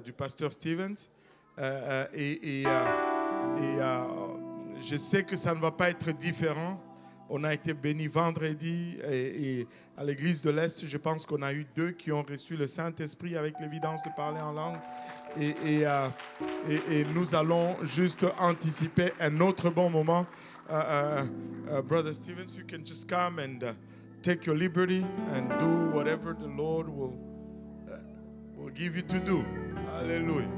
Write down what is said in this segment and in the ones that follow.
du pasteur Stevens. Je sais que ça ne va pas être différent. On a été bénis vendredi et à l'église de l'Est, je pense qu'on a eu 2 qui ont reçu le Saint-Esprit avec l'évidence de parler en langue. Et nous allons juste anticiper un autre bon moment. Brother Stevens, you can just come and take your liberty and do whatever the Lord will give you to do. Hallelujah.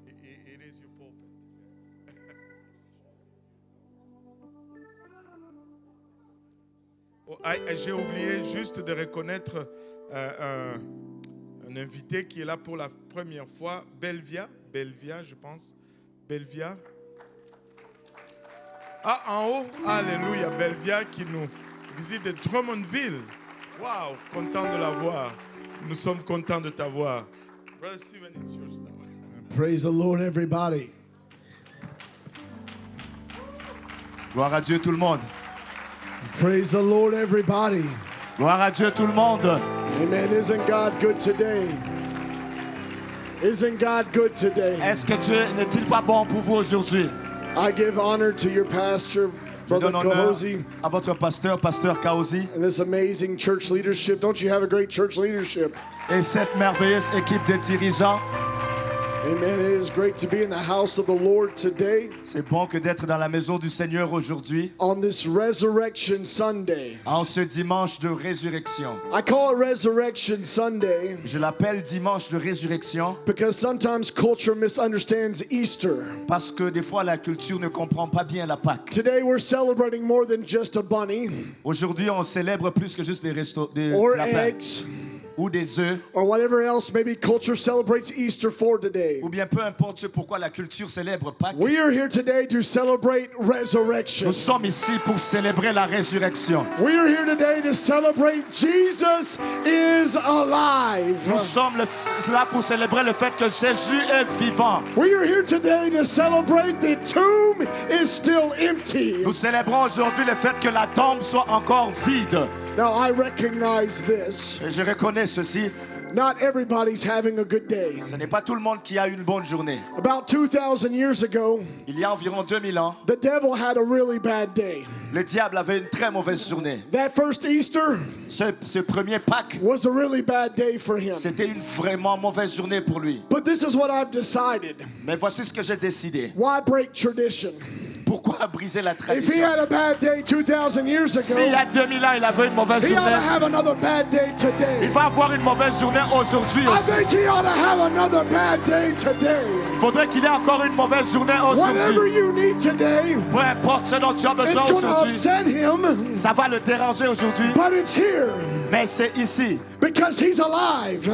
It is your pulpit. J'ai oublié juste de reconnaître un invité qui est là pour la première fois, Belvia, je pense. Belvia. Ah, en haut, alléluia, Belvia qui nous visite de Drummondville. Wow, content de la voir. Nous sommes contents de t'avoir. Brother Stephen, it's yours now. Praise the Lord, everybody. Gloire à Dieu tout le monde. Praise the Lord, everybody. Gloire à Dieu tout le monde. Amen. Isn't God good today? Isn't God good today? Est-ce que Dieu n'est-il pas bon pour vous aujourd'hui? I give honor to your pastor, Je Brother donne honneur Kahozi, à votre pasteur Kahozi, and this amazing church leadership. Don't you have a great church leadership? et cette merveilleuse équipe de dirigeants. Amen. It is great to be in the house of the Lord today C'est bon que d'être dans la maison du Seigneur aujourd'hui, on this Resurrection Sunday. en ce dimanche de résurrection. I call it Resurrection Sunday Je l'appelle dimanche de résurrection because sometimes culture misunderstands Easter. parce que des fois la culture ne comprend pas bien la Pâque. Today we're celebrating more than just a bunny Aujourd'hui, on célèbre plus que juste des or lapins eggs ou des œufs, or whatever else maybe culture celebrates Easter for today. ou bien peu importe ce pourquoi la culture célèbre Pâques. We are here today to celebrate resurrection. Nous sommes ici pour célébrer la résurrection. We are here today to celebrate Jesus is alive. Nous sommes là pour célébrer le fait que Jésus est vivant. We are here today to celebrate the tomb is still empty. Nous célébrons aujourd'hui le fait que la tombe soit encore vide. Now I recognize this. Et je reconnais ceci. Not everybody's having a good day. Ce n'est pas tout le monde qui a une bonne journée. About 2,000 years ago, Il y a environ 2000 ans, the devil had a really bad day. le diable avait une très mauvaise journée. That first Easter Ce premier Pâques, was a really bad day for him. c'était une vraiment mauvaise journée pour lui. But this is what I've decided. Mais voici ce que j'ai décidé. Why break tradition? Pourquoi briser la If he tradition? had a bad day 2,000 years S'il y ago, a 2000 ans, il avait une mauvaise he ought to journée, have another bad day today. il va avoir une mauvaise journée aujourd'hui I aussi. think he ought to have another bad day today. Il faudrait qu'il ait encore une mauvaise journée Whatever aujourd'hui. you need today, Peu importe ce dont tu as it's besoin going to aujourd'hui, upset him, ça va le déranger aujourd'hui. but it's here Mais c'est ici, because he's alive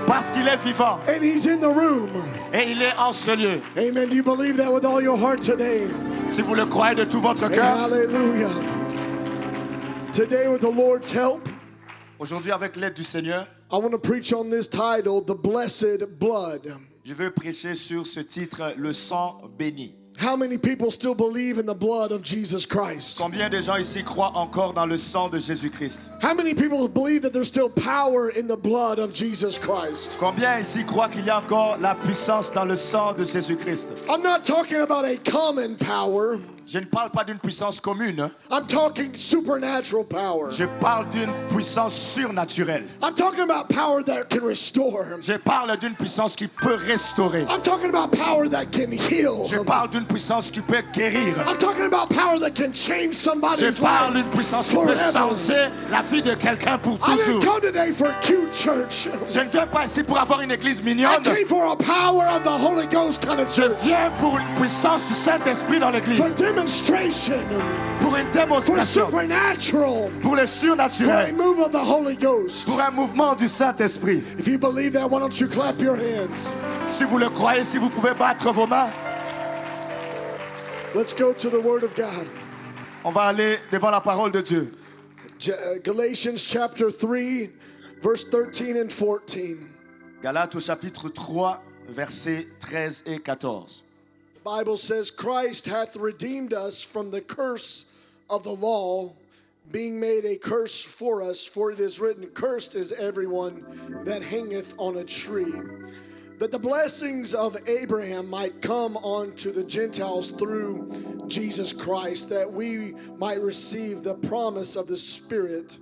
parce qu'il est vivant and he's in the room. et il est en ce lieu. Amen. Do you believe that with all your heart today? Si vous le croyez de tout votre cœur, Hallelujah. Today, with the Lord's help, aujourd'hui avec l'aide du Seigneur, I want to preach on this title, The Blessed Blood. je veux prêcher sur ce titre, le sang béni. How many people still believe in the blood of Jesus Christ? Combien de gens ici croient encore dans le sang de Jésus-Christ? How many people believe that there's still power in the blood of Jesus Christ? Combien ici croient qu'il y a encore la puissance dans le sang de Jésus-Christ? I'm not talking about a common power. Je ne parle pas d'une puissance commune, I'm talking supernatural power. je parle d'une puissance surnaturelle. I'm talking about power that can restore. Je parle d'une puissance qui peut restaurer. I'm talking about power that can heal. Je parle d'une puissance qui peut guérir. I'm talking about power that can change Je somebody's parle life d'une puissance qui peut forever. changer la vie de quelqu'un pour I didn't toujours. come today for a cute church. Je ne viens pas ici pour avoir une église I mignonne. came for a power of the Holy Ghost kind of Je church. viens pour une puissance du Saint-Esprit dans l'église. For demonstration. Pour une For démonstration. supernatural. Pour le For a surnaturel. move of the Holy Ghost. Pour un mouvement du Saint-Esprit. If you believe that, why don't you clap your hands? Si vous le croyez, si vous pouvez battre vos mains, Let's go to the Word of God. on va aller devant la parole de Dieu. Galatians chapter 3, verse 13 and 14. Galates au chapitre 3, versets 13 et 14. The Bible says, Christ hath redeemed us from the curse of the law, being made a curse for us, for it is written, cursed is everyone that hangeth on a tree, that the blessings of Abraham might come unto the Gentiles through Jesus Christ, that we might receive the promise of the Spirit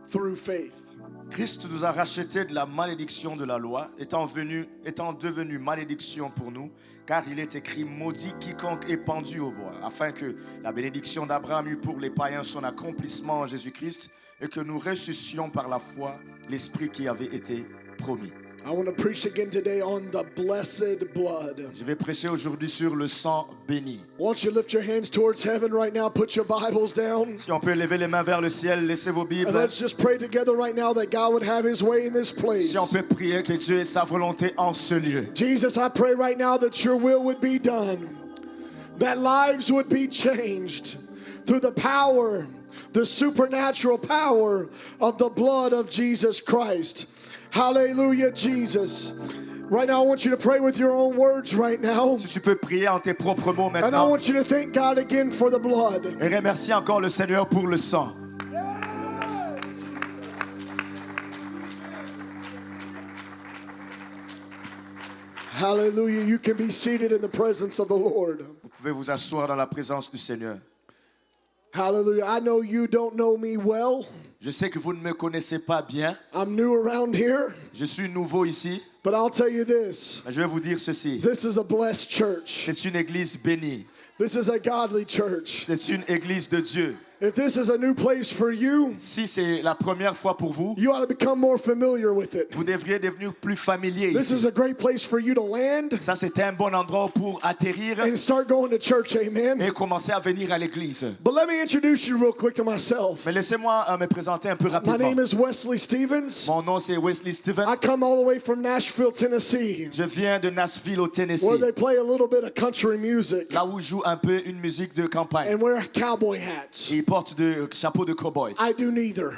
through faith. Christ nous a rachetés de la malédiction de la loi, étant devenu malédiction pour nous, car il est écrit, maudit quiconque est pendu au bois, afin que la bénédiction d'Abraham eût pour les païens son accomplissement en Jésus-Christ, et que nous ressuscions par la foi l'Esprit qui avait été promis. I want to preach again today on the blessed blood. Je vais prêcher aujourd'hui sur le sang béni. Won't you lift your hands towards heaven right now? Put your Bibles down. Si on peut lever les mains vers le ciel, laissez vos Bibles. And let's just pray together right now that God would have his way in this place. Si on peut prier que Dieu ait sa volonté en ce lieu. Jesus, I pray right now that your will would be done, that lives would be changed through the power, the supernatural power of the blood of Jesus Christ. Hallelujah, Jesus. Right now, I want you to pray with your own words right now. Si tu peux prier en tes propres mots And I maintenant. want you to thank God again for the blood. Et remercie encore le Seigneur pour le sang. Hallelujah. You can be seated in the presence of the Lord. Vous pouvez vous asseoir dans la présence du Seigneur. Hallelujah. I know you don't know me well. Je sais que vous ne me connaissez pas bien. I'm new around here. Je suis nouveau ici. But I'll tell you this. Mais je vais vous dire ceci. This is a blessed church. C'est une église bénie. This is a godly church. C'est une église de Dieu. If this is a new place for you, Si c'est la première fois pour vous, you ought to become more familiar with it. vous devriez devenir plus familier This ici. is a great place for you to land Ça, c'était un bon endroit pour atterrir and start going to church. Amen. et commencer à venir à l'église. But let me introduce you real quick to myself. Mais laissez-moi me présenter un peu My rapidement. name is Wesley Stevens. Mon nom, c'est Wesley Stevens. I come all the way from Nashville, Tennessee, Je viens de Nashville, au where Tennessee, they play a little bit of country music là où joue un peu une musique de campagne. and wear cowboy hats. Et il porte de chapeau de cow-boy. I do neither.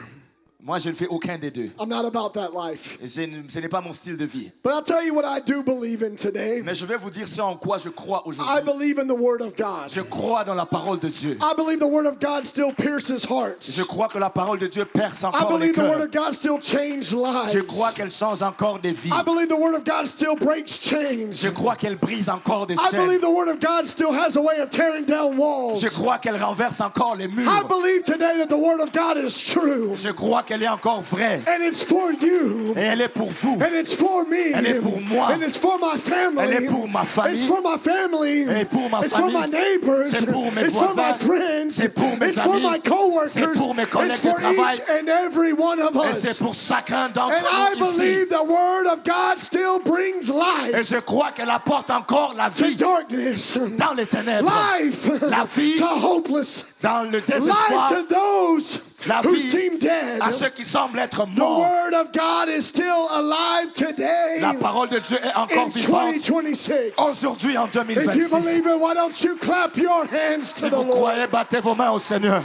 Moi, je ne fais aucun des deux. I'm not about that life. Et ce n'est pas mon style de vie. But I'll tell you what I do believe in today. Mais je vais vous dire ce en quoi je crois I aujourd'hui. believe in the Word of God. Je crois dans la parole de Dieu. I believe the Word of God still pierces hearts. Je crois que la parole de Dieu perce I encore les believe the Word cœurs. of God still changes lives. Je crois qu'elle change encore des vies. I believe the Word of God still breaks chains. Je crois qu'elle brise encore des I chaînes. believe the Word of God still has a way of tearing down walls. Je crois qu'elle renverse encore les I murs. believe today that the Word of God is true. Je crois qu'elle est encore vraie. And it's for you. Et elle est pour vous. And it's for me. Elle est pour moi. And it's for my family. Elle est pour ma famille. It's for my family. Elle est pour ma It's for famille. my neighbors. C'est pour mes It's for my voisins. friends. C'est pour mes It's for amis. my coworkers. C'est pour mes collègues It's de for travail. each and every one of Et us. c'est pour chacun And d'entre I nous ici. believe the Word of God still brings Et life je crois qu'elle apporte encore la to vie darkness. dans les ténèbres, Life La vie to hopeless. dans le Life désespoir, to those la who vie seem dead. à ceux qui semblent être The morts. Word of God is still alive today La parole de Dieu est encore in vivante 2026. aujourd'hui en If you 2026. believe it, why don't you clap your hands to Si the vous Lord? croyez, battez vos mains au Seigneur.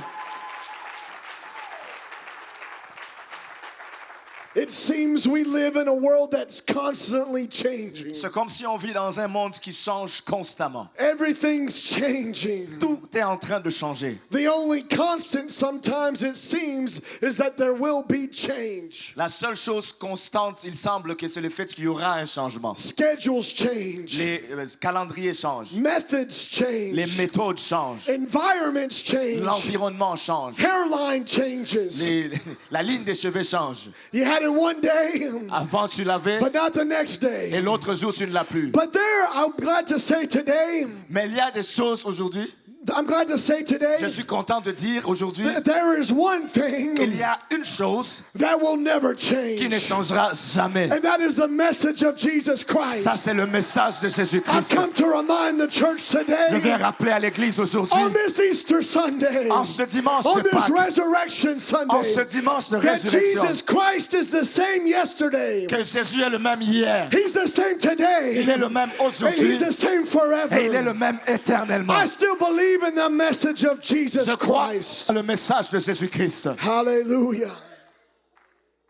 It seems we live in a world that's constantly changing. C'est comme si on vit dans un monde qui change constamment. Everything's changing. Tout est en train de changer. The only constant sometimes it seems is that there will be change. La seule chose constante, il semble que c'est le fait qu'il y aura un changement. Schedules change. Les calendriers changent. Methods change. Les méthodes changent. Environments change. L'environnement change. Hairline changes. La ligne des cheveux change. You had it one day, Avant, tu l'avais but not the next et day. l'autre jour, tu ne l'as plus. But there, I'm glad to say today, Mais il y a des choses aujourd'hui, I'm glad to say today, je suis content de dire aujourd'hui, that there is one thing il y a une chose that will never qui ne change. changera jamais. And that is the message of Jesus Christ. Ça, c'est le message de I've Jésus-Christ. come to remind the church Je today, viens rappeler à l'église aujourd'hui, on this Easter Sunday, en ce dimanche on de this Pâques, Resurrection en Sunday, ce dimanche de that résurrection, Jesus Christ is the same yesterday. que Jésus est le même hier, He's the same today. il est le même And aujourd'hui, He's the same et il est le forever. même éternellement. I still believe in the message of Jesus Je crois Christ. dans le message de Jésus-Christ. Hallelujah.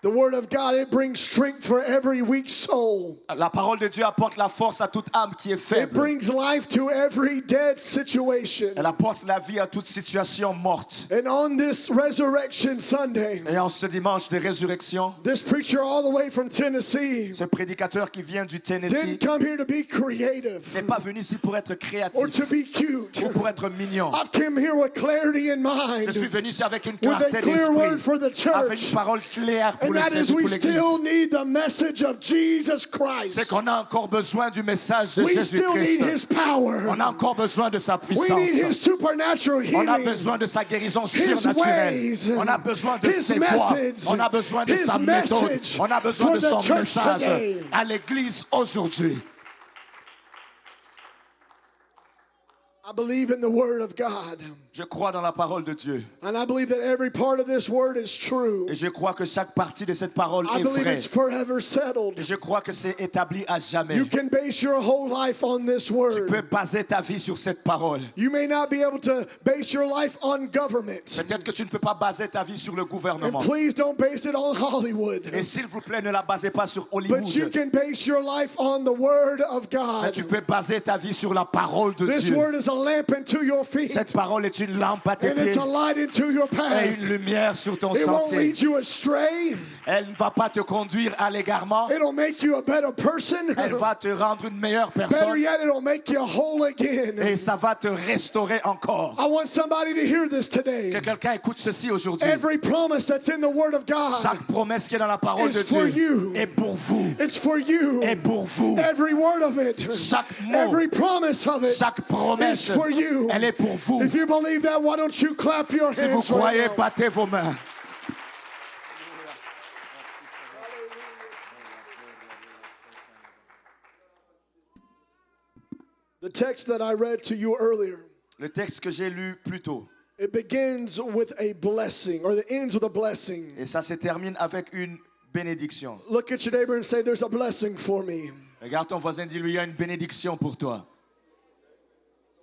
The word of God, it brings strength for every weak soul. La parole de Dieu apporte la force à toute âme qui est It faible. brings life to every dead situation. Elle apporte la vie à toute situation morte. And on this Resurrection Sunday, Et en ce dimanche de résurrection, this preacher all the way from Tennessee ce prédicateur qui vient du Tennessee didn't come here to be creative n'est pas venu ici pour être or créatif to be cute. ou pour être mignon. I've come here with clarity in mind, Je suis venu ici avec une with a clarté clear word d'esprit, for the avec church. une parole claire pour And le that is, Seigneur, we pour l'Église. still need the message of Jesus C'est Christ. qu'on a encore besoin du message de We still need Jésus-Christ. His power. On a encore besoin de sa We need puissance. His supernatural On a healing. besoin de sa guérison His surnaturelle. ways, On a besoin de His ses voies. methods, On a besoin de His sa méthode. message On a besoin for de the son church message today. à l'Église aujourd'hui. I believe in the Word of God. Je crois dans la parole de Dieu. And I believe that every part of this Word is true. Et je crois que chaque partie de cette parole I est believe vraie. it's forever settled. Et je crois que c'est établi à jamais. You can base your whole life on this Tu peux Word. baser ta vie sur cette parole. You may not be able to base your life on government. Peut-être que tu ne peux pas baser ta vie sur le And gouvernement. please don't base it on Hollywood. Et s'il vous plaît, ne la basez pas sur But you Hollywood. can base your life on the Word of Mais God. tu peux baser ta vie sur la parole de This Dieu. Word is a lamp unto your feet, Cette parole est une lampe à tes and pieds it's a light into your et path. une lumière sur ton It won't sentier. lead you astray. Elle ne va pas te conduire à l'égarement. It'll make you a better person. Elle va te rendre une meilleure Better personne. yet, it'll make you whole again. Et ça va te restaurer encore. I want somebody to hear this today. Que quelqu'un écoute ceci aujourd'hui. Every promise that's in the Word of God, Chaque promesse qui est dans la parole It's de for Dieu you. est pour vous. it's for you. Est pour vous. Every word of it, Chaque mot, every promise of it chaque is promesse, for you. elle est pour vous. If you believe that, why don't you clap your Si vous hands right croyez, now? battez vos mains. The text that I read to you earlier, Le texte que j'ai lu plus tôt, it begins with a blessing, or it ends with a blessing. et ça se termine avec une bénédiction. Look at your neighbor and say, there's a blessing for me. Regarde ton voisin, dis-lui, il y a une bénédiction pour toi.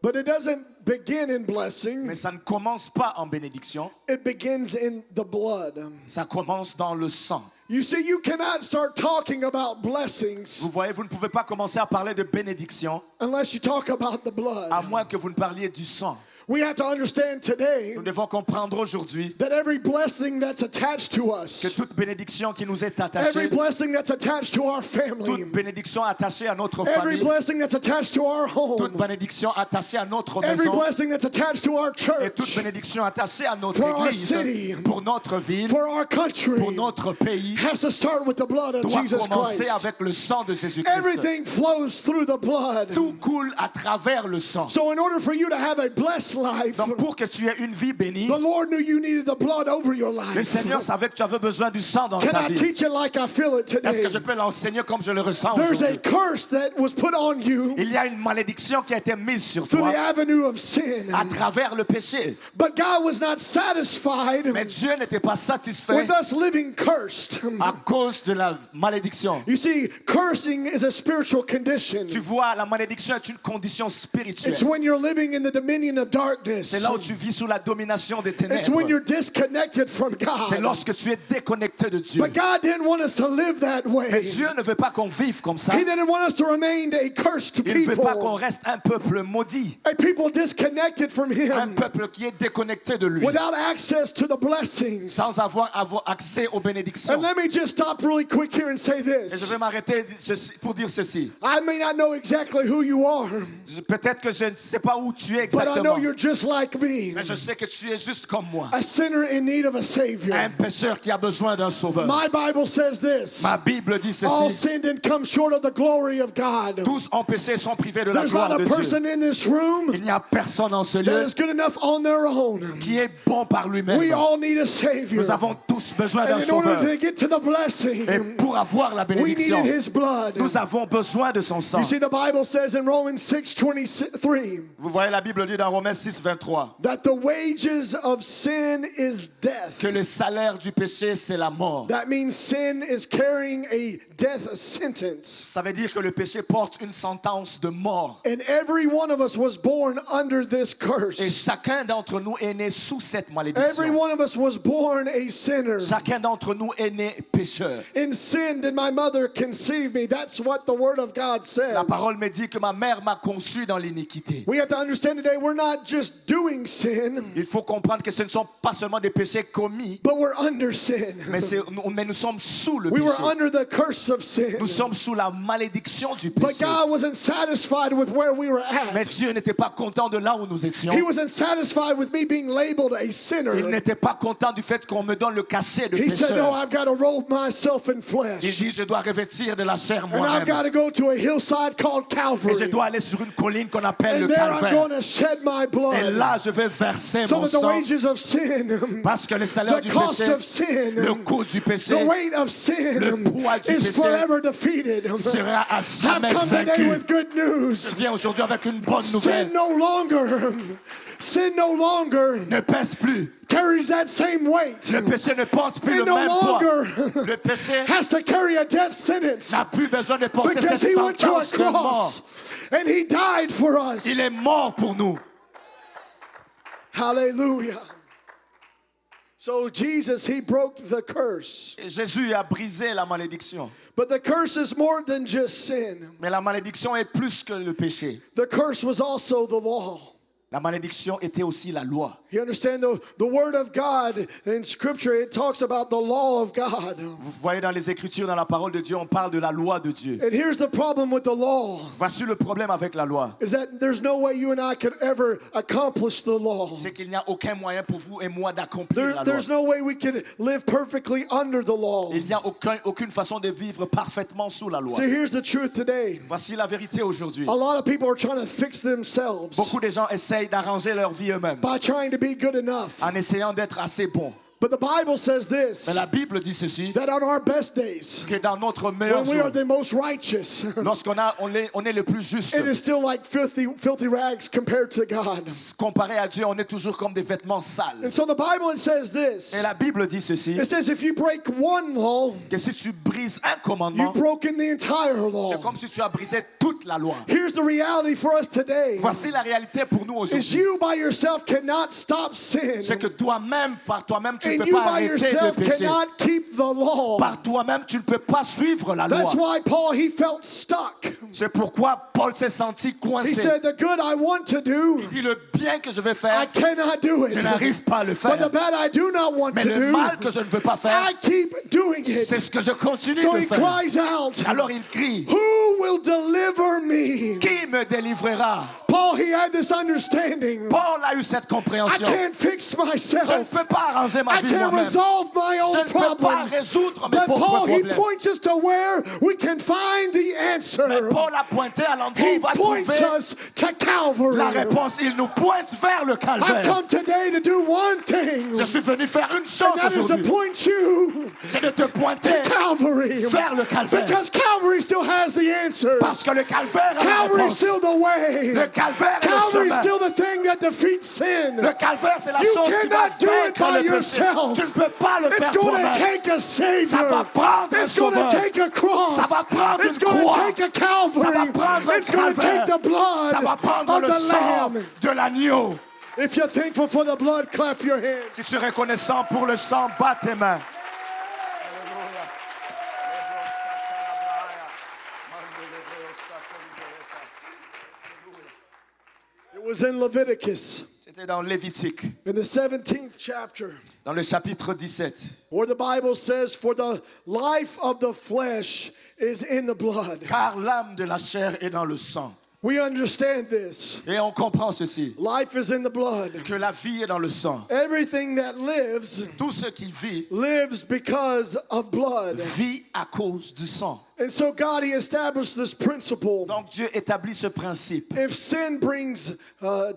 But it doesn't begin in blessing. Mais ça ne commence pas en bénédiction, It begins in the blood. ça commence dans le sang. You see, you cannot start talking about blessings Vous voyez, vous ne pouvez pas commencer à parler de bénédiction unless you talk about the blood. à moins que vous ne parliez du sang. We have to understand today Nous devons comprendre aujourd'hui that every blessing that's attached to que us, toute bénédiction qui nous est every attachée, blessing that's attached to our family, toute bénédiction attachée à notre every famille, blessing that's attached to our toute home, bénédiction attachée à notre every maison blessing that's attached to our et toute church, bénédiction attachée à notre For our église, city, pour notre ville, for our country, pour notre pays, has to start with the blood of doit Jesus commencer Christ. avec le sang de Jésus-Christ. Everything flows through the blood. Tout coule à travers le sang. So in order for you to have a blessed life, Donc pour que tu aies une vie bénie, the Lord knew you needed the blood over your le life. Seigneur savait que tu avais besoin du sang dans Can ta I vie. teach it like I feel it Est-ce today? que je peux l'enseigner comme je le ressens There's a aujourd'hui? curse that was put on you Il y a une malédiction qui a été mise sur through toi the avenue of sin. à travers le péché. But God was not satisfied Mais Dieu n'était pas satisfait with us living cursed. à cause de la malédiction. You see, cursing is a spiritual condition. Tu vois, la malédiction est une condition spirituelle. It's when you're living in the dominion of darkness. C'est là où tu vis sous la domination des It's when ténèbres. you're disconnected from C'est God. lorsque tu es déconnecté de Dieu. But God didn't want us to live that Mais way. Dieu ne veut pas qu'on vive comme ça. He didn't want us to remain a cursed Il ne veut pas qu'on people. reste un peuple maudit. A people disconnected from Un Him peuple qui est déconnecté de lui. without access to the blessings. Sans avoir accès aux bénédictions. And let me just stop really quick here and say Et je this. vais m'arrêter pour dire ceci. I may not know exactly who you are, Peut-être que je ne sais pas où tu es but I know exactement. you're just like me, Mais je sais que tu es juste comme moi. a sinner in need of a Savior. Un pécheur qui a besoin d'un sauveur. My Bible says this: Ma Bible dit all ceci. sinned and come short of the glory of God. Tous ont péché et sont privés de la There's not gloire a de Dieu. person in this room Il n'y a personne dans ce that lieu is good enough on their own. qui est bon par lui-même. We all need a Savior. Nous avons tous besoin d'un And in order sauveur. to get to the blessing, Et pour avoir la we bénédiction, needed His blood. nous avons besoin de son sang. You see, the Bible says in Romans 6:23, Vous voyez, la Bible dit dans Romains 26, 23. that the wages of sin is death. Que le salaire du péché, c'est la mort. That means sin is carrying a death sentence. Ça veut dire que le péché porte une sentence de mort. And every one of us was born under this Et curse. chacun d'entre nous est né sous cette Every malédiction. one of us was born a sinner. Chacun d'entre nous est né pécheur. In sin did my mother conceive me. That's what the word of God says. La parole me dit que ma mère m'a conçu dans l'iniquité. We have to understand today we're not just doing sin, Il faut comprendre que ce ne sont pas seulement des péchés commis, but we're under sin. mais nous sommes sous le We were péché. under the curse of sin. Nous sommes sous la malédiction du But péché. God wasn't satisfied with where we were Mais at. Dieu n'était pas content de là où nous étions. He wasn't satisfied with me being labeled a sinner. Il n'était pas content du fait qu'on me donne le cachet de He said, no, pécheur. I've got to robe myself in Il flesh. dit, je dois revêtir de la chair And I've got moi-même. to go to a hillside called Et je Calvary. dois aller sur une colline qu'on appelle And le there I'm going calvaire. to shed my Et blood. là, je vais verser So mon that the sang. wages of sin, Parce que le salaire the du cost péché, of sin, le coût du péché, the weight of sin le poids du is péché forever defeated. sera à I've jamais come today vaincu. with good Je news. viens aujourd'hui avec une bonne Sin nouvelle. no longer Ne pèse plus. carries that same weight. Le péché ne porte plus It le no même poids. longer Le péché has to carry a death sentence n'a plus besoin de porter because cette he went to a sentence de mort. cross and he died for us. Il est mort pour nous. Hallelujah. So Jesus, he broke the curse. Et Jésus a brisé la malédiction. But the curse is more than just sin. Mais la malédiction est plus que le péché. The curse was also the law. La malédiction était aussi la loi. You understand the word of God in scripture, it talks about the law of God. Vous voyez dans les Écritures, dans la parole de Dieu, on parle de la loi de Dieu. And here's the problem with the law, Voici le problème avec la loi. is that there's no way you and I could ever accomplish the law. C'est qu'il n'y a aucun moyen pour vous et moi d'accomplir la loi. There's no way we could live perfectly under the law. Il n'y a aucune façon de vivre parfaitement sous la loi. So here's the truth today. Voici la vérité aujourd'hui. A lot of people are trying to fix themselves Beaucoup de gens essayent d'arranger leur vie eux-mêmes by trying to be good enough. en essayant d'être assez bons. But the Bible says this, Mais la Bible dit ceci, that on our best days, que dans notre meilleur when we are jour, the most righteous, on est le plus juste, it is still like filthy rags compared to God. comparé à Dieu, on est toujours comme des vêtements sales. And so the Bible, it says this. Et la Bible dit ceci, It says if you break one law, que si tu brises un you've commandement, broken the entire law. c'est comme si tu as brisé toute la loi. Here's the reality for us today. Voici la réalité pour nous Is aujourd'hui. you by yourself cannot stop sin. C'est que toi-même, par toi-même, tu ne And peux you pas by arrêter de yourself pécher. cannot keep the law. Par toi-même, tu ne peux pas suivre la loi. That's why Paul, he felt stuck. C'est pourquoi Paul s'est senti He coincé. said, the good I want to do, Il dit le bien que je vais I faire, cannot do it. je n'arrive pas à le But the faire. bad I do not want Mais to le do, mal que je ne veux pas faire, I keep doing c'est it. ce que je continue So de he faire. cries out, Alors il crie, who will deliver me? qui me délivrera? Paul, he had this understanding. Paul a eu cette I compréhension. can't fix Je ne myself. peux pas arranger ma I vie can't moi-même. resolve my Je own ne peux pas problems. résoudre mes But propres Paul, he problèmes. points us to where we can find the Mais answer. Paul a pointé à l'endroit où He on va points trouver us to Calvary. la réponse. Il nous pointe vers le I've calvaire. come today to do one thing, Je suis venu faire une and chose that is to aujourd'hui. point you C'est de te pointer to Calvary. vers le calvaire. Because Calvary still has the answer. Parce que le calvaire a la Calvary is réponse. still the way. Le calvaire est le Calvary is chemin. still the thing that defeats sin. Le calvaire, c'est la You chose qui va cannot do it vaincre by le péché. yourself. Tu ne peux pas le It's faire going to toi-même. take a Ça Savior. va prendre un It's going to sauveur. take a cross. Ça va prendre It's une going to croix. take a Ça Calvary. va prendre un It's going to calvaire. take the blood Ça va prendre of le the sang Lamb. de l'agneau. If you're thankful for the blood, clap your hands. Si tu es reconnaissant pour le sang, bats tes mains. It was in Leviticus, C'était dans Lévitique, in the 17th chapter, dans le chapitre 17. where the Bible says, for the life of the flesh is in the blood. Car l'âme de la chair est dans le sang. We understand this. Et on comprend ceci, Life is in the blood. que la vie est dans le sang. Everything that lives, Tout ce qui vit, lives because of blood. vit à cause du sang. And so God, he established this principle. Donc Dieu établit ce principe. If sin brings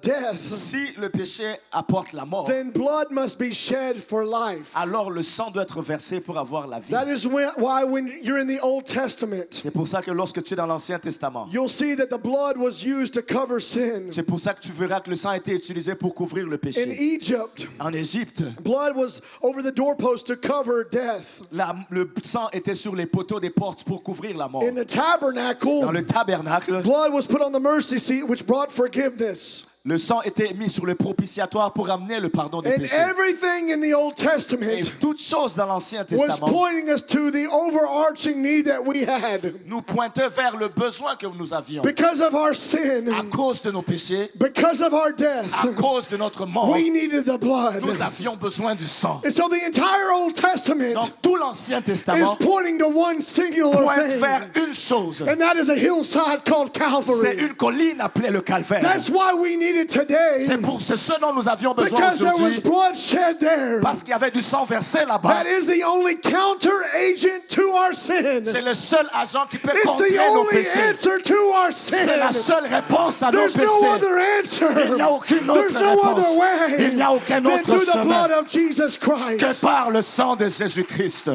death, Si le péché apporte la mort, then blood must be shed for life. alors le sang doit être versé pour avoir la vie. That is why when you're in the Old Testament, C'est pour ça que lorsque tu es dans l'Ancien Testament, you'll see that the blood blood was used to cover sin. C'est pour ça que tu verras que le sang a été utilisé pour couvrir le In péché. Egypt, En Égypte, blood was over the doorpost to cover death. le sang était sur les poteaux des portes pour couvrir la mort. In the Dans tabernacle, le tabernacle, blood was put on the mercy seat, which brought forgiveness. le sang était mis sur le propitiatoire pour amener le pardon des And péchés. everything in the Old Et Testament toutes choses dans l'Ancien was Testament pointing us to the overarching need that we had. nous pointaient vers le besoin que nous avions. Because of our sin, À cause de nos péchés, because of our death, à cause de notre mort, we needed the blood. nous avions besoin du sang. And so the entire Old Testament Donc tout l'Ancien is Testament pointing to one singular pointe thing. vers une chose. And that is a hillside called C'est Calvary. une colline appelée le Calvaire. That's why we need it today. C'est ce dont nous avions besoin Because there was aujourd'hui. blood shed there. Parce qu'il y avait du sang versé là-bas. That is the only counter agent to our sin. C'est le seul agent qui peut It's the contrer nos only péchés. answer to our C'est la sin. seule réponse à nos There's no péchés. other Il n'y a answer. aucune autre There's no réponse. other way Il n'y a aucun than autre through the chemin blood of Jesus que Christ. par le sang de Jésus-Christ.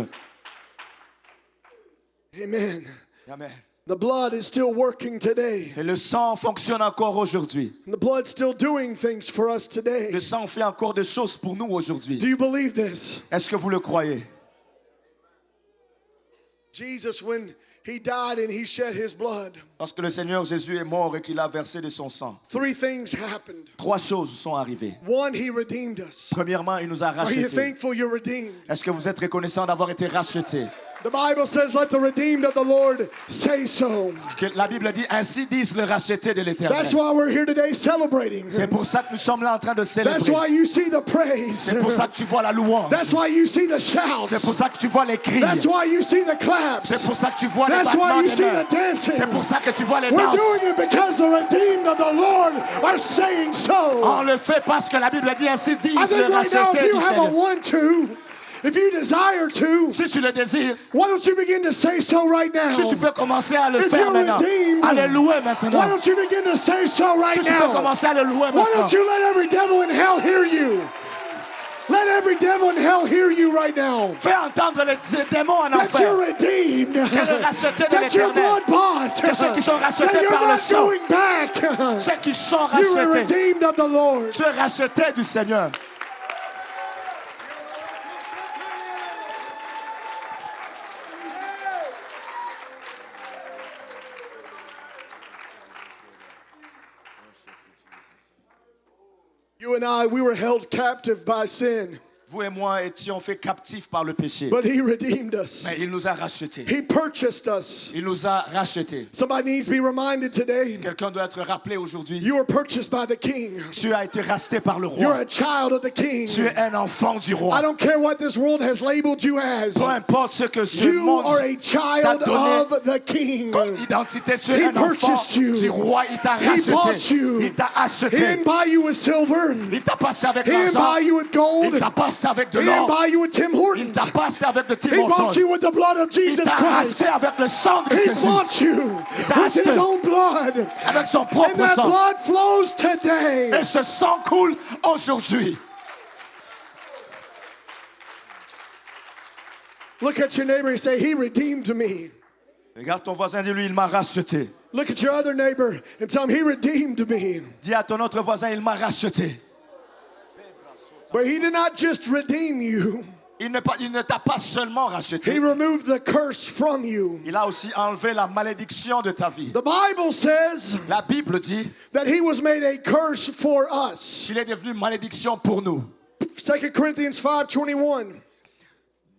Amen. Amen. The blood is still working today. Et le sang fonctionne encore aujourd'hui. And the blood's still doing things for us today. Le sang fait encore des choses pour nous aujourd'hui. Do you believe this? Est-ce que vous le croyez? Jesus, when he died and he shed his blood, Lorsque le Seigneur Jésus est mort et qu'il a versé de son sang, 3 things happened. 3 choses sont arrivées. One, he redeemed us. Premièrement, il nous a Are you rachetés. thankful you're redeemed? Est-ce que vous êtes reconnaissant d'avoir été rachetés? The Bible says, let the redeemed of the Lord say so. Que la Bible dit, ainsi disent le racheté de l'Éternel. That's why we're here today celebrating. C'est pour ça que nous sommes là en train de That's célébrer. why you see the praise. C'est pour ça que tu vois la louange. That's why you see the shouts. C'est pour ça que tu vois les cris. That's why you see the claps. C'est pour ça que tu vois les That's why battements you des see mains. the dancing. C'est pour ça que tu vois les We're danses. doing it because the redeemed of the Lord are saying so. On le fait parce que la Bible dit, ainsi I disent think le right now, if racheté you du have a Seigneur. want-to, if you desire to, Si tu le désires, why don't you begin to say so right now? si tu peux commencer à le If faire you're maintenant, redeemed, à le louer Why maintenant. don't you begin to say so right Si tu peux now? commencer à le louer Why maintenant. don't you let every devil in hell hear you? Let every devil in hell hear you right now. Fais entendre les démons en That you're enfer. redeemed. racheté de That you're l'Éternel. blood bought. Que ceux qui sont rachetés That you're par le not sang. going back. Ceux qui sont You are rachetés. redeemed of the Lord. Tu es racheté du Seigneur. You and I, we were held captive by sin, Vous et moi étions faits captifs par le péché. but He redeemed us. Mais il nous a rachetés. He purchased us. Il nous a rachetés. Somebody needs to be reminded today. Quelqu'un doit être rappelé aujourd'hui. You were purchased by the King. Tu as été racheté par le You're roi. a child of the King. Tu es un enfant du I roi. don't care what this world has labeled you as. Peu importe ce que ce You monde are a child t'a donné of the King. comme identité, tu He es un enfant purchased you. du roi. Il t'a He bought racheté. you. Il t'a He acheté. didn't buy you with silver. Il t'a passé avec He didn't l'argent. buy you with gold. Il t'a passé avec de He didn't l'or. buy you with Tim Il Hortons. t'a passé avec de Tim He bought Hortons. you with the blood of Il Jesus t'a Christ. racheté avec le sang de He Jésus. bought you t'a with his acheté. own blood. Avec son And propre that sang. blood flows today. Et ce sang coule aujourd'hui. Look at your neighbor and say, He redeemed me. Regarde ton voisin, dis-lui, il m'a racheté. Look at your other neighbor and tell him, He redeemed me. Dis à ton autre voisin, il m'a racheté. But He did not just redeem you, Il ne t'a pas seulement racheté. He removed the curse from you. Il a aussi enlevé la malédiction de ta vie. The Bible says La Bible dit that He was made a curse for us. qu'il est devenu malédiction pour nous. 2 Corinthians 5:21.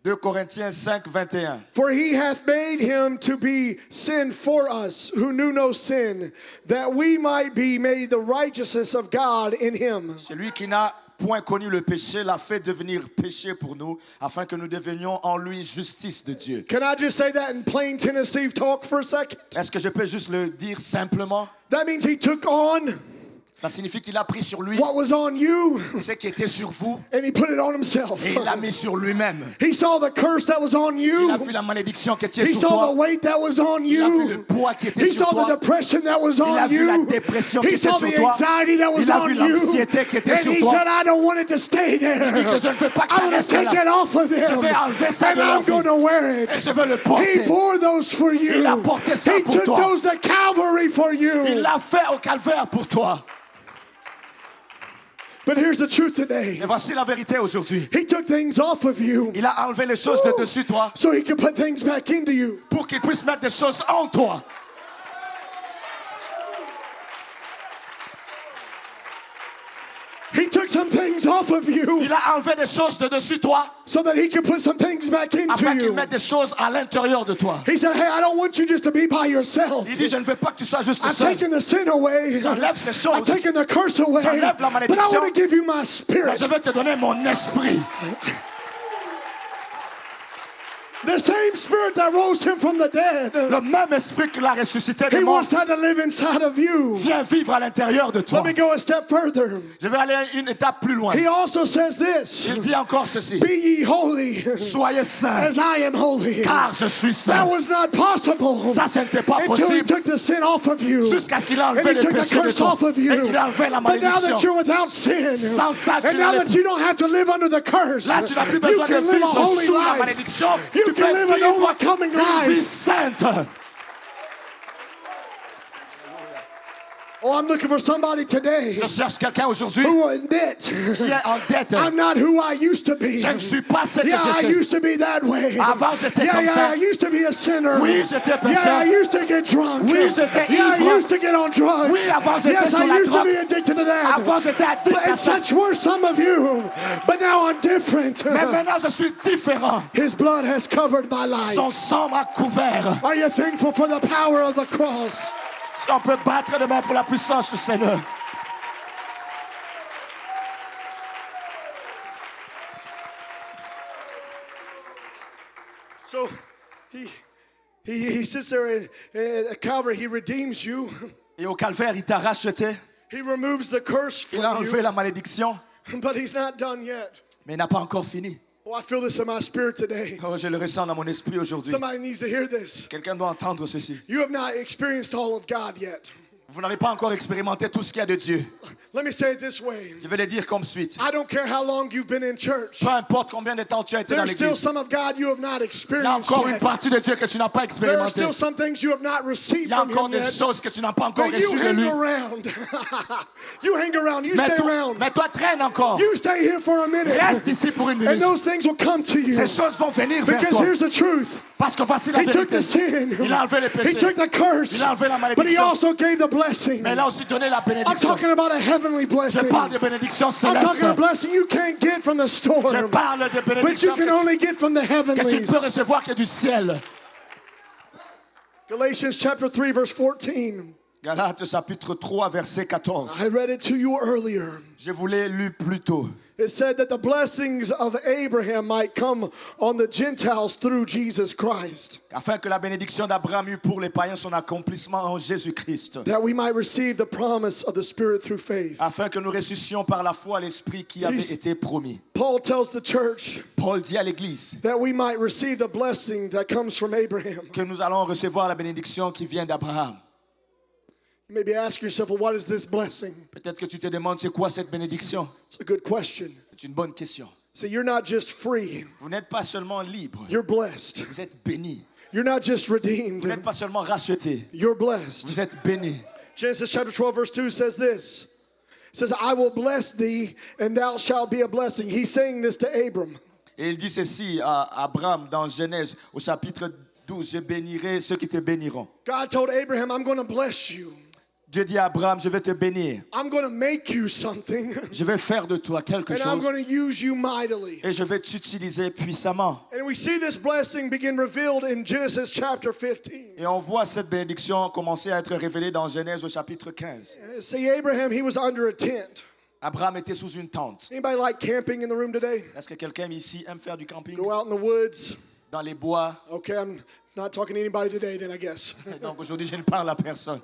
2 Corinthiens 5, 21. For He hath made Him to be sin for us, who knew no sin, that we might be made the righteousness of God in Him. Celui qui n'a point connu le péché l'a fait devenir péché pour nous, afin que nous devenions en lui justice de Dieu. Can I just say that in plain Tennessee talk for a second? Est-ce que je peux juste le dire simplement? That means He took on Ça signifie qu'il a pris sur lui what was on you ce qui était sur vous and he put it on himself. et il l'a mis sur lui-même. He saw the curse that was on Il a you. vu la malédiction qui était He sur saw the toi. weight that was on Il a vu le you. poids qui était He sur saw the toi. depression that was Il a on vu la you. dépression qui He était saw sur the toi. anxiety that was Il a on vu you. l'anxiété qui était And sur he toi. said, I don't want it to stay there. Il dit que je ne veux pas que ça I'm going to reste take là. it off of Je them. vais enlever ça And de leur I'm going vie. to wear it. Et je veux le He porter. bore those for you. Il a porté ça He pour took toi. those to Calvary for you. Il l'a fait au calvaire pour toi. But here's the truth today. Et voici la vérité aujourd'hui. He took things off of you Il a enlevé les choses de dessus toi so he could put things back into you. pour qu'il puisse mettre des choses en toi. He took some things off of you Il a enlevé des choses de dessus toi so that he could put some things back into afin qu'il you. mette des choses à l'intérieur de toi. He said, hey, I don't want you just to be by yourself. Il dit, je ne veux pas que tu sois juste I'm seul. taking the sin away. J'enlève ces I'm choses. taking the curse away. J'enlève la But I malédiction. want to give you my Mais spirit. je vais te donner mon esprit. The same spirit that rose him from the dead. Le même esprit qui l'a ressuscité des He morts wants that to live inside of you. vient vivre à l'intérieur de toi. Let me go a step further. Je vais aller une étape plus loin. He also says this. Il dit encore ceci. Be ye holy Soyez saints, as I am holy. car je suis That saint. was not possible Ça, ce n'était pas until he possible took the sin off of you. jusqu'à ce qu'il a And enlevé he les took the péchés de curse toi. off of you. Et qu'il a enlevé la But now that malédiction. you're without sin, Sans ça, tu and now n'es- that you don't have to live under the curse, Là, tu n'as plus you besoin de can live a vivre holy sous la life. malédiction. You Tu can peux live an vivre overcoming une vie life. sainte. Oh, I'm looking for somebody today Je cherche quelqu'un aujourd'hui who will admit, qui est en dette. I'm not who I used to be. Je ne suis pas ce que Yeah, I j'étais. used to be that way. Avant, j'étais Yeah, comme yeah, ça. I used to be a sinner. Oui, j'étais Yeah, pécheur. I used to get drunk. Oui, j'étais Yeah, I ivre. used to get on drugs. Oui, avant, j'étais Yes, sur I la used to drogue. be addicted to that. Avant, j'étais addict à And ça. such were some of you. But now I'm different. Mais maintenant, je suis différent. His blood has covered my life. Son sang m'a couvert. Are you thankful for the power of the cross? On peut battre de main pour la puissance du Seigneur. So he sits there at Calvary. He redeems you. Et au calvaire, il t'a racheté. He removes the curse Il a from enlevé you. la malédiction. But he's not done yet. Mais il n'a pas encore fini. Oh, I feel this in my spirit today. Oh, je le ressens dans mon esprit aujourd'hui. Somebody needs to hear this. Quelqu'un doit entendre ceci. You have not experienced all of God yet. Vous n'avez pas encore expérimenté tout ce qu'il y a de Dieu. Let me say it this way. Je vais le dire comme suite. I don't care how long you've been in church. Peu importe combien de temps tu as été dans There's still l'église, some of God you have not il y a experienced encore une yet. partie de Dieu que tu n'as pas There are expérimenté. still some things you have not Il received y a from encore Him des yet. choses que tu n'as pas encore But you reçues de hang lui. around. You hang around. You stay around. Mais toi, traîne encore. You stay here for a minute. Reste ici pour une And minute. those things will come to you. Ces choses vont venir vers Because toi. here's the truth. Parce que voici la He took vérité. the sin. Il a enlevé les He péchés. took the curse. Il a enlevé la But he malédiction. also gave the blessing. Mais il a aussi donné la I'm bénédiction. talking about a heavenly Je blessing. parle de bénédictions I'm talking célestes. a blessing you can't get from the Je storm. parle de But you bénédictions can only get from the que tu ne heavenlies. peux recevoir que du ciel. Galatians chapter 3 verse 14. Galates chapitre 3 verset 14. I read it to you earlier. Je vous l'ai lu plus tôt. It said that the blessings of Abraham might come on the Gentiles through Jesus Christ, Afin que la bénédiction d'Abraham eût pour les païens son accomplissement en Jésus-Christ. that we might receive the promise of the Spirit through faith. Afin que nous ressuscions par la foi l'Esprit qui avait été promis. Paul tells the church Paul dit à l'Église that we might receive the blessing that comes from Abraham. que nous allons recevoir la bénédiction qui vient d'Abraham. You may be asking yourself, well, what is this blessing? Peut-être que tu te demandes c'est quoi cette bénédiction? It's a good question. C'est une bonne question. See, you're not just free, Vous n'êtes pas seulement libre, you're blessed. vous êtes béni. You're not just Vous redeemed, n'êtes pas seulement racheté, you're blessed. vous êtes béni. Genesis chapter 12 verse 2 says this. It says, I will bless thee and thou shalt be a blessing. He's saying this to Abram. Et il dit ceci à Abraham dans Genèse au chapitre 12, je bénirai ceux qui te béniront. God told Abraham, I'm going to bless you. Dieu dit à Abraham, je vais te bénir. I'm going to make you something. Je vais faire de toi quelque And I'm chose going to use you mightily. et je vais t'utiliser puissamment. And we see this blessing begin revealed in Genesis chapter 15. Et on voit cette bénédiction commencer à être révélée dans Genèse au chapitre 15. See, Abraham, he was under a tent. Abraham était sous une tente. Anybody like camping in the room today? Est-ce que quelqu'un ici aime faire du camping? Go out in the woods. Dans les bois. Okay, I'm not talking to anybody today then, I guess. Donc aujourd'hui, je ne parle à personne.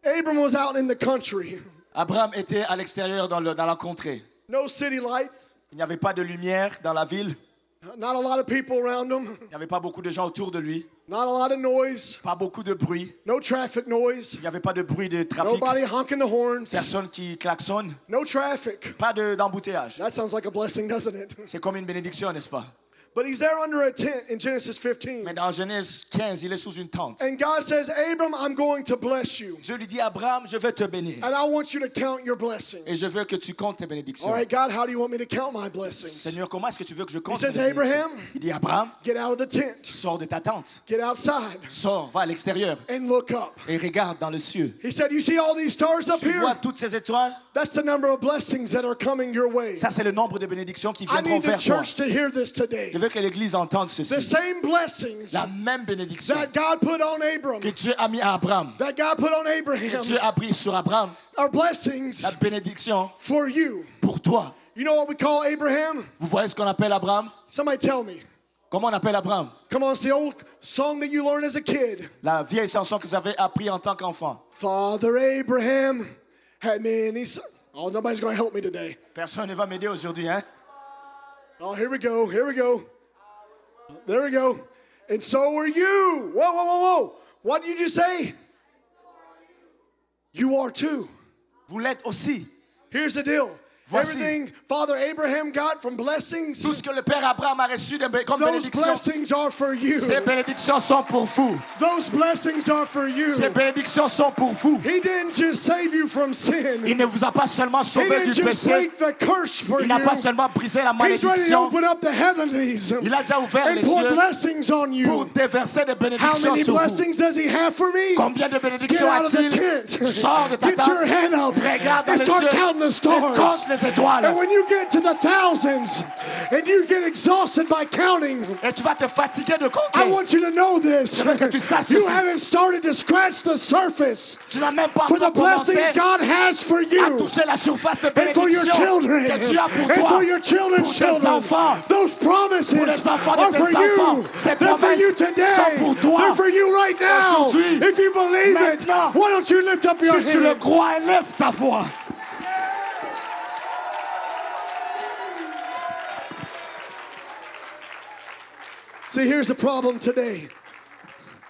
Abram was out in the country. Abraham était à l'extérieur dans la contrée. No city light. Il n'y avait pas de lumière dans la ville. Not a lot of people around him. Il n'y avait pas beaucoup de gens autour de lui. Not a lot of noise. Pas beaucoup de bruit. No traffic noise. Il n'y avait pas de bruit de trafic. Nobody honking the horns. Personne qui klaxonne. No traffic. Pas d'embouteillage. That sounds like a blessing, doesn't it? C'est comme une bénédiction, n'est-ce pas? But he's there under a tent in Genesis 15. Mais dans Genèse 15, il est sous une tente. And God says, Abram, I'm going to bless you. Dieu lui dit à Abraham, je vais te bénir. And I want you to count your Et blessings. je veux que tu comptes tes bénédictions. All right, God, how do you want me to count my blessings? Seigneur, comment est-ce que tu veux que je compte He tes says, bénédictions? Abraham, Il dit, Abraham, get out of the tent. sors de ta tente. Get outside Sors, va à l'extérieur and look up. et regarde dans le ciel. He said, you see all these stars up Tu vois here? toutes ces étoiles? That's the number of blessings that are coming your way. Ça, c'est le nombre de bénédictions qui I viendront need the vers toi. church to hear this today. Je veux que l'Église entende The ceci. same blessings La même bénédiction that God put on Abram, que Dieu a mis à Abraham, that God put on que Abraham, Dieu a pris sur Abraham, are blessings la bénédiction for you. pour toi. You know what we call Abraham? Vous voyez ce qu'on appelle Abraham? Somebody tell me. Comment on appelle Abraham? Come on, it's the old song that you learned as a kid. La vieille chanson que vous avez appris en tant qu'enfant. Father Abraham had many sons. Oh, nobody's going to help me today. Personne ne va m'aider aujourd'hui, hein? Oh, here we go. Here we go. There we go. And so are you. Whoa, whoa, whoa, whoa. What did you just say? You are too. Vous l'êtes aussi. Here's the deal. Voici. Everything Father Abraham got from blessings, Tout ce que le Père Abraham a reçu comme those bénédiction, blessings are for you. ces bénédictions sont pour vous. Those blessings are for you. Ces bénédictions sont pour vous. He didn't just save you from sin. Il ne vous a pas seulement He sauvé didn't du just péché. break the curse for Il n'a pas you. seulement brisé la He's ready to malédiction. open up the heavenlies Il a déjà ouvert and les pour cieux blessings on pour you. déverser des How bénédictions many sur vous. blessings does he have for me? Combien de Get bénédictions out of the a-t-il? tent. Sors de ta Get your tente. head up Regarde dans and les start cieux. counting the Et stars. compte les étoiles. And when you get to the thousands and you get exhausted by counting, Et tu vas te fatiguer de I compter. want you to know this. veux que tu saches You ceci. haven't started to scratch the surface Tu n'as même pas for the encore commencé blessings God has for à you. toucher la surface de And for your bénédiction children, que Dieu a pour and toi. for your children's Pour tes children, enfants. those promises Pour les enfants de are tes for enfants. you. Ces They're for promesses you today. sont pour toi. They're for you right now. Aujourd'hui. If you believe it, Maintenant. why don't you lift up your Si tu le hand? crois, lève ta voix. See, here's the problem today.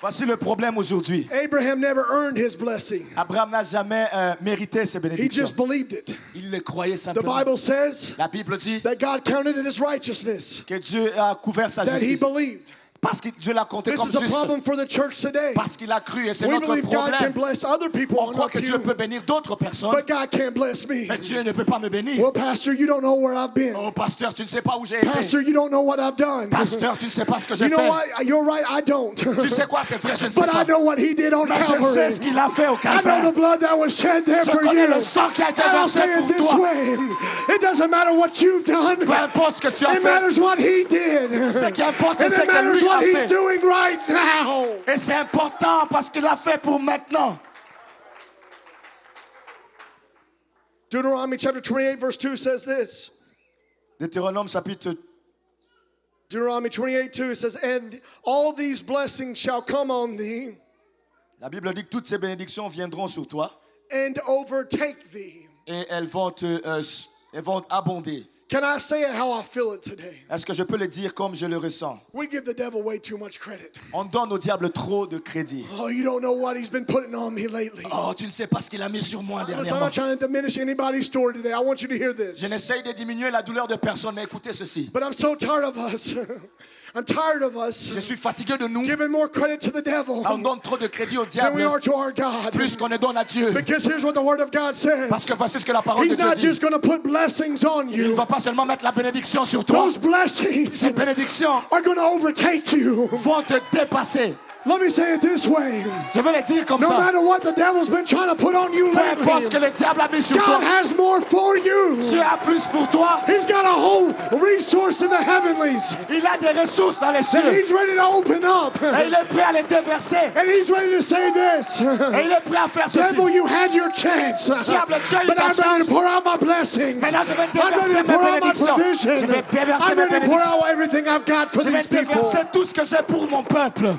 Voici le problème aujourd'hui. Abraham never earned his blessing. Abraham n'a jamais mérité ces He bénédictions. just believed it. Il le croyait The simplement. Bible says La Bible dit that God counted it as righteousness, que Dieu a couvert sa that he justice. believed. Parce que Dieu l'a compté This comme is a juste. problem for the church today. Parce qu'il a cru et c'est We notre believe God can problème. bless other people On on croit our que Dieu peut pew, bénir d'autres personnes, but God can't bless me. mais Dieu ne peut pas me bénir. Well, Pastor, you don't know where I've been. Oh pasteur, tu ne sais pas où j'ai été. Pastor, you don't know what I've done. Pasteur, tu ne sais pas ce que j'ai You know fait. what? You're right, I don't. Tu sais quoi, c'est vrai, je ne sais But I pas. know what he did on Mais je sais Calvary. ce qu'il a fait au I know the Calvaire. blood that was shed there Je for connais you. le sang qui a été And I'll versé say it pour this toi. way. It doesn't matter what you've done. Peu importe ce que tu as It fait. matters what he did. Ce qui importe, And c'est it que matters lui what a he's fait. doing right now. Et c'est important parce qu'il l'a fait pour maintenant. Deuteronomy chapter 28 verse 2 says this. Deutéronome chapitre Deuteronomy 28:2 says, and all these blessings shall come on thee La Bible dit que toutes ces bénédictions viendront sur toi and overtake thee. et elles vont abonder. Can I say it how I feel it today? Est-ce que je peux le dire comme je le ressens? We give the devil way too much credit. On donne au diable trop de crédit. Oh, you don't know what he's been putting on me lately. Oh, tu ne sais pas ce qu'il a mis sur moi Listen, I'm dernièrement. not trying to diminish anybody's story today. I want you to hear this. Je n'essaye de diminuer la douleur de personne, mais écoutez ceci. But I'm so tired of us. I'm tired of us Je suis fatigué de nous. giving more credit to the devil On donne trop de crédit au than we diable, are to our God. plus qu'on ne donne à Dieu. Because here's what the Word of God Parce says. que voici ce que la parole de He's Dieu not dit. just going to put blessings on Il ne you. va pas seulement mettre la bénédiction sur toi. Those blessings Ces bénédictions are going to overtake you. vont te dépasser. Let me say it this way. Je vais le dire comme No ça. matter what the devil's been trying to put on you Peu importe ce que lately, le diable a mis sur God toi, has more for you. Dieu a plus pour toi. He's got a whole resource in the heavenlies Il a des ressources dans les that cieux. he's ready to open up. Et il est prêt à les déverser. And he's ready to say this. Et il est prêt à faire ceci. Devil, you had your chance. Diable, tu as eu But ta I'm ready chance. to pour out my blessings. Maintenant, je vais I'm ready déverser to mes pour out my bénédictions. provision. Je vais déverser I'm mes ready to pour bénédictions. out everything I've got for Je vais these people. déverser tout ce que j'ai pour mon peuple.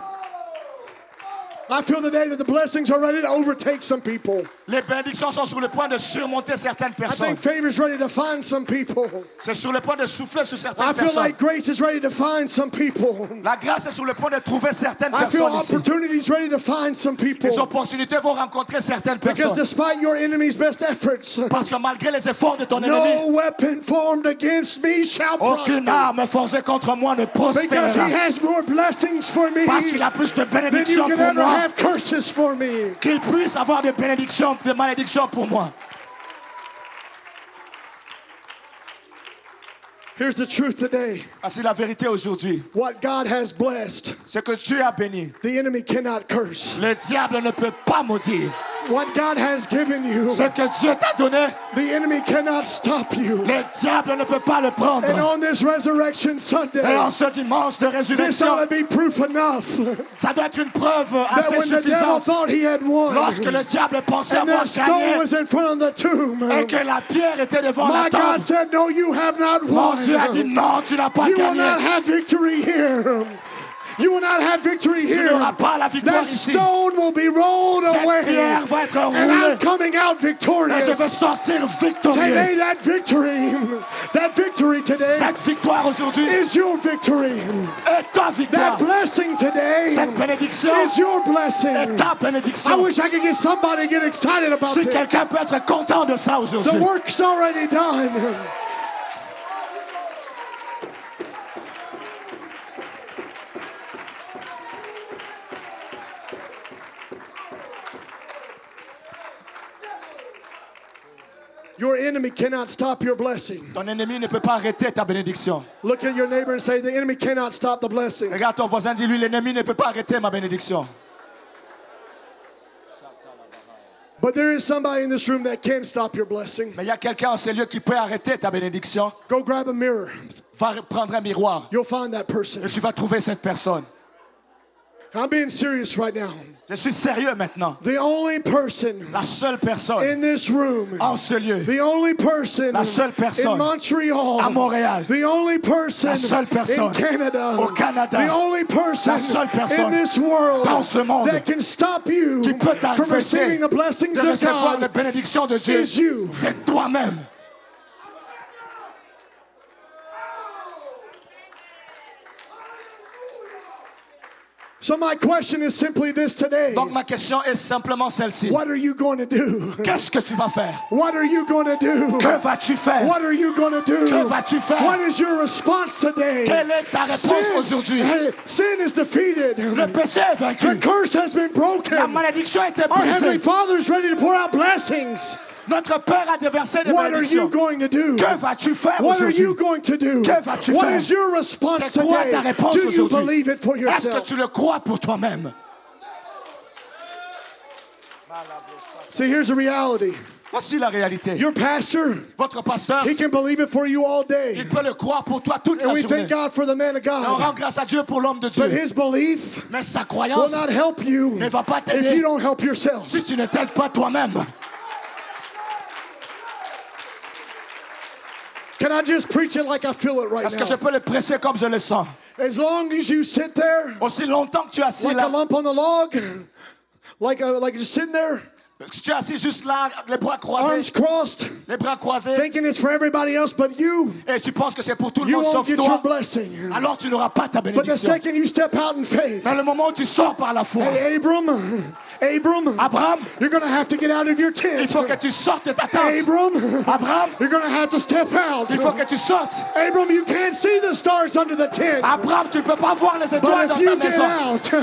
I feel today that the blessings are ready to overtake some people. Les bénédictions sont sur le point de surmonter certaines I personnes. think favor is ready to find some people. C'est sur le point de souffler sur certaines I feel personnes. like grace is ready to find some people. La grâce est sur le point de trouver certaines I feel personnes ici. opportunities ready to find some people. Les opportunités vont rencontrer certaines Because personnes. despite your enemy's best efforts, Parce que malgré les efforts de ton ennemi, no weapon formed against me shall aucune prosper. arme forgée contre moi ne Because he prospérera. has more blessings for me Parce qu'il a plus de than you bénédictions can pour ever moi. have curses for me. Qu'il puisse avoir des bénédictions, des malédictions pour moi. Here's the truth today. C'est la vérité aujourd'hui. What God has blessed, Ce que Dieu a béni, the enemy cannot curse. le diable ne peut pas maudire. What God has given you, Ce que Dieu t'a donné, the enemy cannot stop you. le diable ne peut pas le prendre. And on this Resurrection Et Sunday, en ce dimanche de this résurrection, ought to be proof enough ça doit être une preuve that assez when the devil suffisante. thought he had won, Lorsque le diable pensait and avoir that stone gagné was in front of the tomb, et que la pierre était devant my la God tombe, said, no, you have not mon won. Dieu a dit non, tu n'as pas You will not gagné. have victory here. You will not have victory Tu here. n'auras pas la victoire That ici. stone will be rolled Cette away. pierre va être And roulée. I'm coming out Et je victorious. veux sortir victorieux. Today, that victory today Cette victoire aujourd'hui is your victory. est ta That victoire. blessing today Cette bénédiction is your est blessing. ta I bénédiction. wish I could get somebody to get excited about Si this. quelqu'un peut être content de ça The aujourd'hui. work's already done. Your enemy cannot stop your blessing. Ton ennemi ne peut pas arrêter ta bénédiction. Look at your neighbor and say, the enemy cannot stop the blessing. Regarde ton voisin, dis-lui, l'ennemi ne peut pas arrêter ma bénédiction. But there is somebody in this room that can stop your blessing. Mais il y a quelqu'un en ces lieux qui peut arrêter ta bénédiction. Go grab a mirror. Va prendre un miroir You'll find that person. et tu vas trouver cette personne. I'm being serious right now. Je suis sérieux maintenant. The only person La seule personne in this room, en ce lieu, the only person La seule personne in Montreal, à Montréal, the only person La seule personne in Canada, au Canada, the only person La seule personne in this world dans ce monde that can stop you qui peut from t'empêcher receiving the blessings de of recevoir les God bénédictions de Dieu, is you. c'est toi-même. So my question is simply this today. Donc ma question est simplement celle-ci. What are you going to do? Qu'est-ce que tu vas faire? What are you going to do? Que vas-tu faire? What are you going to do? Que vas-tu faire? What is your response today? Quelle est ta réponse aujourd'hui? Sin is defeated. Le péché est The vaincu. curse has been broken. La malédiction a été Our Heavenly brisée. Father is ready to pour out blessings. Notre Père a déversé des What are you bénédictions. going to do? Que vas-tu faire What are aujourd'hui? you going to do? Que vas-tu What faire? is your response C'est quoi today? ta réponse Do you aujourd'hui? believe it for Est-ce que yourself? tu le crois pour toi-même? See, here's the reality. Voici la réalité. Your pastor, Votre pasteur, he can believe it for you all day. il peut le croire pour toi toute And la we journée. thank God for the man of Et on God. rend grâce à Dieu pour l'homme de But Dieu. his belief Mais sa will croyance not help you ne va pas if you t'aider don't help yourself. si tu ne t'aides pas toi-même. Can I just preach it like I feel it right Est-ce que je now? peux le presser comme je le sens? As long as you sit there Aussi longtemps que tu es assis like a là, lump on the log, like just sitting there, que tu es assis juste là, les bras croisés, arms crossed, les bras croisés, thinking it's for everybody else but you, et tu penses que c'est pour tout le you monde won't sauf get your toi, blessing. alors tu n'auras pas ta But the bénédiction. second you step out in faith, Mais le moment où tu sors par la foi, hey, Abram, Abraham, you're going to have to get out of your il tent. faut que tu sortes de ta tente. Abram, Abraham, you're going to have to step out. il faut que tu sortes. Abram, you can't see the stars under the tent. Abraham, tu ne peux pas voir les étoiles But dans if ta you get maison. out,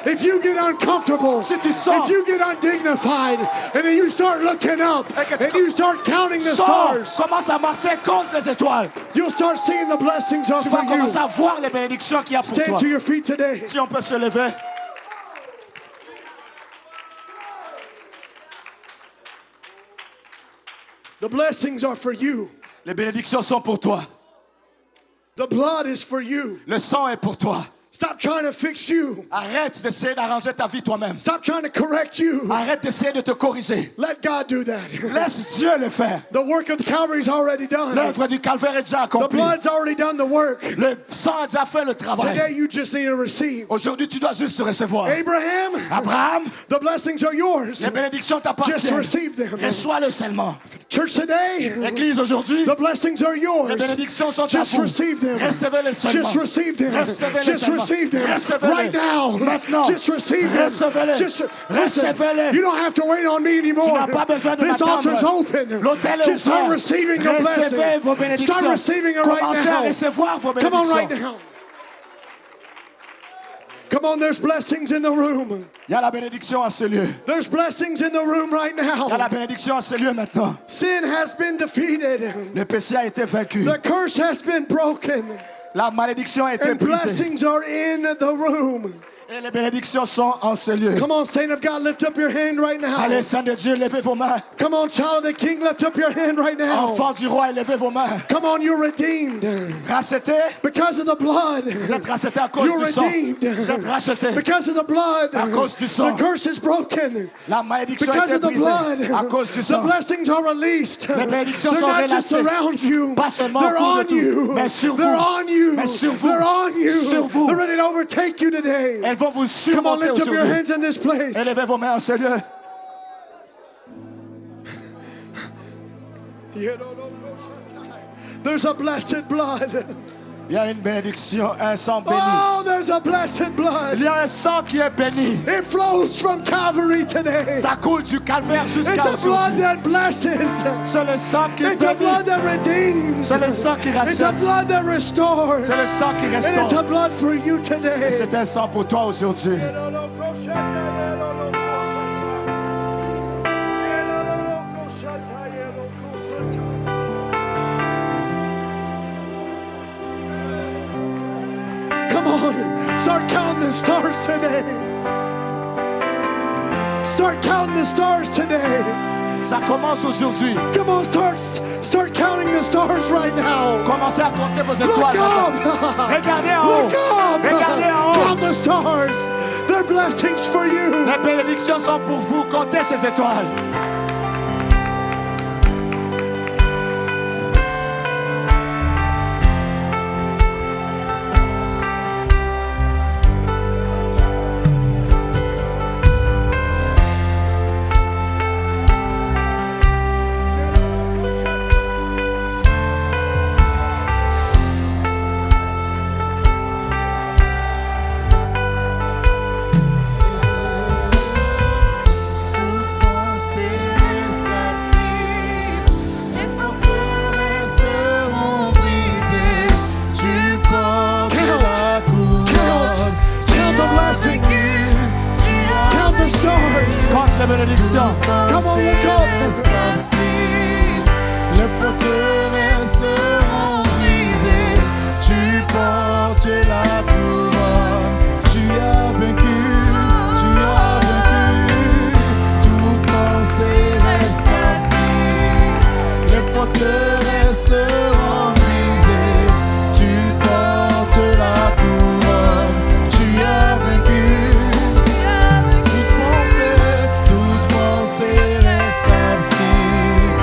if you get uncomfortable, Si tu sors, if you get undignified, and then you start looking up, Et que tu and you start counting the sors, stars, commence à marcher contre les étoiles. you'll start seeing the blessings are Tu for vas you. commencer à voir les bénédictions qu'il y a pour Stand toi. to your feet today. Si on peut se lever. The blessings are for you. Les bénédictions sont pour toi. The blood is for you. Le sang est pour toi. Stop trying to fix you. Arrête d'essayer d'arranger ta vie toi-même. Stop trying to correct you. Arrête d'essayer de te corriger. Let God do that. Laisse Dieu le faire. The work of the Calvary is already done. L'œuvre du calvaire est déjà The accomplie. blood's already done the work. Le sang a déjà fait le travail. Today you just need to receive. Aujourd'hui, tu dois juste recevoir. Abraham, Abraham, the blessings are yours. les bénédictions Just t'appartiennent. receive them. Reçois-le seulement. Church today, L'église aujourd'hui, the blessings are yours. les bénédictions sont à Just vous. receive them. Recevez-les seulement. Just receive them. Recevez-les Just seulement. receive them. Recevez-les. Right now. Maintenant. Just receive them. Recevez-les. Just listen. Recevez-les. You don't have to wait on me anymore. Tu n'as pas besoin de This m'attendre. altar's open. L'autel est Just start ouvert. receiving your Recevez blessing. vos bénédictions. Start receiving it right Commencez à now. recevoir vos Come on right bénédictions. now. Come on, there's blessings in the room. Il y a la bénédiction à ce lieu. There's blessings in the room right Il y a la now. bénédiction à ce lieu maintenant. Sin has been defeated. Le péché a été vaincu. The curse has been broken. La malédiction a été And brisée. blessings are in the room. Et les bénédictions sont en ce lieu. Come on, saint of God, lift up your hand right now. Allez, Saint de Dieu, levez vos mains. Come on, child of the King, lift up your hand right now. Enfant du roi, levez vos mains. Come on, you're redeemed. Racheté. Because of the blood. Vous êtes racheté à cause You're du sang. redeemed. Vous êtes racheté. Because of the blood. À cause du sang. The curse is broken. La malédiction a Because été of the brisée blood. à cause du The sang. blessings are released. Les bénédictions They're sont not just relâchées. around you. Pas seulement They're autour de on tout, you. mais sur They're vous. on you. Mais sur vous. They're on you. Sur vous. They're ready to overtake you today. Elles vont vous Come on, surmonter lift up your aujourd'hui. hands in this place. Élevez vos mains en ce lieu. There's a blessed blood. Il y a une bénédiction, un sang béni. Oh, there's a blessed blood. Il y a un sang qui est béni. It flows from Calvary today. Ça coule du calvaire It's jusqu'à a blood aujourd'hui. that blesses. C'est le sang qui It's a bénit. blood that redeems. C'est le sang qui It's a rachète. blood that restores. C'est le sang qui And it's a restaure. blood for you today. C'est un sang pour toi aujourd'hui. Come on, start counting the stars today. Start counting the stars today. Ça commence aujourd'hui. Come on, start counting the stars right now. Commencez à compter vos Look étoiles. up. maintenant. Regardez en haut. Look up. Regardez en haut. Count the stars. They're blessings for you. Les bénédictions sont pour vous. Comptez ces étoiles. Count the blessings. Count the stars. Compte les bénédictions. Come on, look up. Les forteresses seront brisées. Tu portes la couronne. Tu as vaincu. Tu as vaincu. Toute pensée reste captive. Les forteresses seront brisées. Tu portes la couronne. Tu as vaincu. Toute pensée reste captive.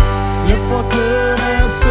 Les forteresses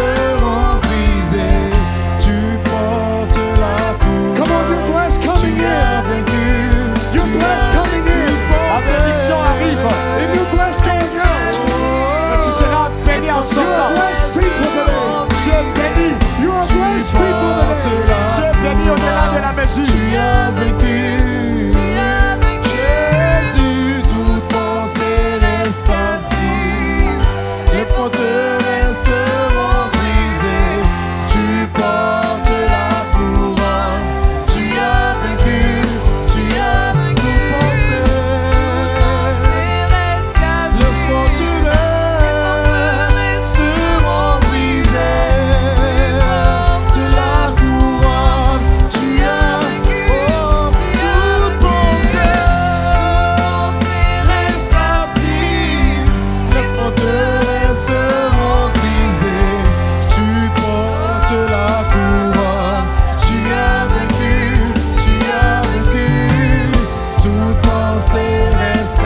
danser, reste